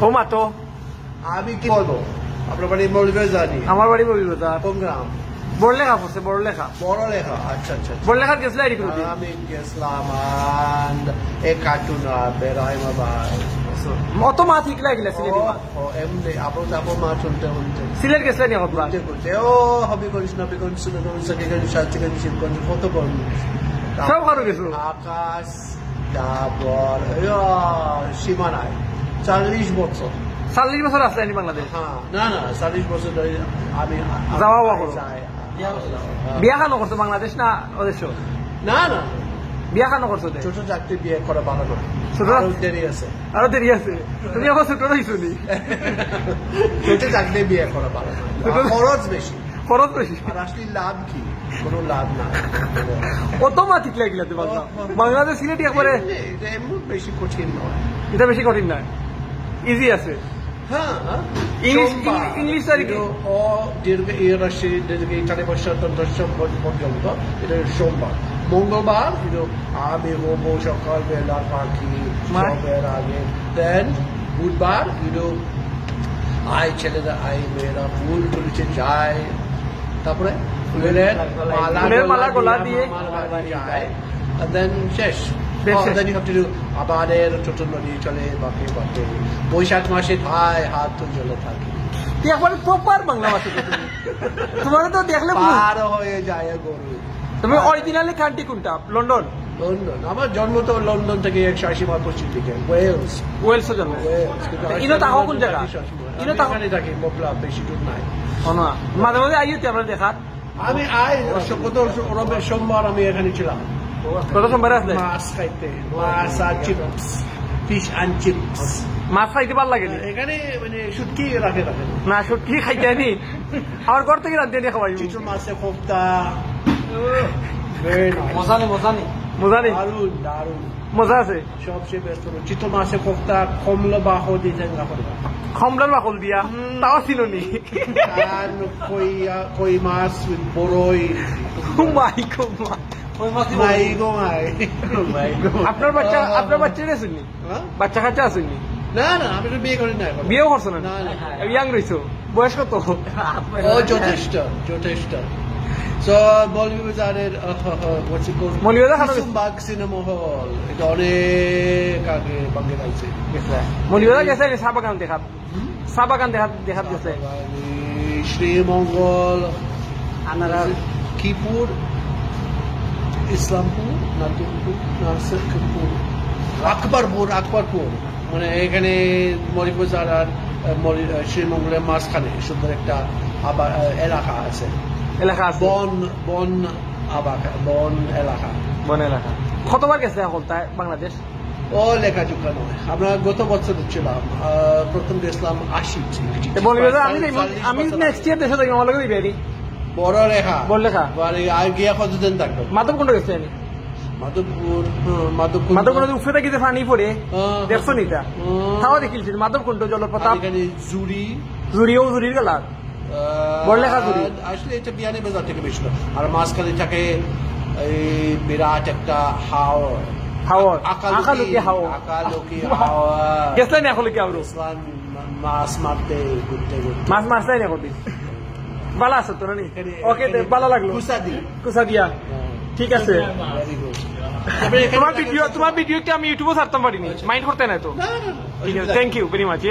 ও মা তো আমি কি বলবো আপনার বাড়ি মৌলভীবাজার আমার বাড়ি মৌলভীবাজার কোন গ্রাম বড়লেখা পড়ছে বড়লেখা বড়লেখা আচ্ছা আচ্ছা বড়লেখার গেছিল আইডি করে আমি গেছিলাম এক কার্টুন বেরোয়মাবাদ অত মা ঠিক লাগিলা সিলেট এমনি আপন আপন মা শুনতে শুনতে সিলেট গেছিল নি কতবার করতে ও হবিগঞ্জ নবীগঞ্জ সুন্দরগঞ্জ সকিগঞ্জ সাতগঞ্জ শিবগঞ্জ কত গঞ্জ সব কারো গেছিল আকাশ তারপর সীমানায় 40 বছর 40 বছর আসলে নি বাংলাদেশ হ্যাঁ না না 40 বছর ধরে আমি যাওয়া করো বিয়া খানো করছো বাংলাদেশ না ওদেশ না না বিয়া খানো করছো ছোট চাকরি বিয়ে করা ভালো নয় আরো দেরি আছে তুমি এখন ছোট রইছো নি ছোট চাকরি বিয়ে করা ভালো নয় খরচ বেশি আর আসলে লাভ কি কোনো লাভ না কত মা ঠিক লাগিলা বাংলাদেশ সিলেটি একবারে এমন বেশি কঠিন নয় এটা বেশি কঠিন নয় ইজি আছে ইংলিশ ও দীর্ঘ পর্যন্ত এটা সোমবার মঙ্গলবার আমি হবো সকালবেলার পাখি সবের আগে দেন বুধবার আয় ছেলেরা আয় মেয়েরা ফুল তুলেছে যায় তারপরে ফুলের মালা গোলা দিয়ে যায় দেন শেষ আবারের ছোট নদী চলে বাপে বাপে বৈশাখ মাসে ধায় হাত তো জলে থাকে একবারে প্রপার বাংলা ভাষা তোমার তো দেখলে পার হয়ে যায় গরু তুমি অরিজিনালি কান্ট্রি কোনটা লন্ডন লন্ডন আমার জন্ম তো লন্ডন থেকে 180 মাইল পশ্চিম দিকে ওয়েলস জন্ম ইনো তাও কোন জায়গা ইনো তাও থাকে মোবলা বেশি দূর নাই মাঝে মাঝে আইতে আমরা দেখার আমি গত সোমবার আমি এখানে ছিলাম কত সোমবার আসলে মাছ খাইতে মাছ আর চিপস ফিশ অ্যান্ড চিপস মাছ খাইতে ভালো লাগে এখানে মানে শুটকি রাখে না শুটকি খাইতে আনি আমার ঘর থেকে রাঁধতে নিয়ে খাওয়াই চিতল মাছের কোফতা মজা নেই দারুন মজা আছে সবচেয়ে বেস্ট হলো চিতল মাছের কোফতা কমলা বাহো দিয়েছেন কমলার বাকল দিয়া তাও ছিল নি কই মাছ বড়ই আপনার বাচ্চা আসেননি বাচ্চা কাচ্চা আসেননি না না আমি তো বিয়ে করি না বিয়েও করছো না ইয়াং রয়েছো বয়স কত যথেষ্ট যথেষ্ট মৌলভীবাজারের বাগ সিনেমা হল এটা অনেক আগে বাংলা গাইছে মৌলভীবাজার গেছে চা বাগান দেখাত গেছে শ্রীমঙ্গল কিপুর ইসলামপুর নাতুরপুর নার্সিংপুর আকবরপুর মানে এখানে মৌলভীবাজার আর শ্রীমঙ্গলের মাঝখানে সুন্দর একটা এলাকা আছে বন এলাকা কতবার গেছে এখন তাই বাংলাদেশ ও লেখাজোখা নয় আমরা গত বছর ছিলাম প্রথম গেছিলাম 80 আমি নেক্সট ইয়ার দেশে থাকি আমার লাগে দিবি বড় লেখা আর গিয়া কতদিন থাকবে মাধব কোনটা গেছে আমি মাধব উফে থাকি যে পানি পড়ে দেখছো নি তাও দেখিলছি মাধব কোনটা জলপ্রপাত জুড়ির গেলার আসলে এটা বিয়ানি বাজার থেকে বেশি আর মাঝখানে থাকে এই বিরাট একটা আকালুকি গেছিলেন এখন কি আরো মাছ মারতে ঘুরতে মাছ মারছাই না কদিন ভালো আছে তো নানি ওকে ভালো লাগলো কুসা দিয়া ঠিক আছে তোমার ভিডিও আমি ইউটিউবে ছাড়তাম পারিনি মাইন্ড করতে না তো ঠিক আছে থ্যাংক ইউ ভেরি মাচ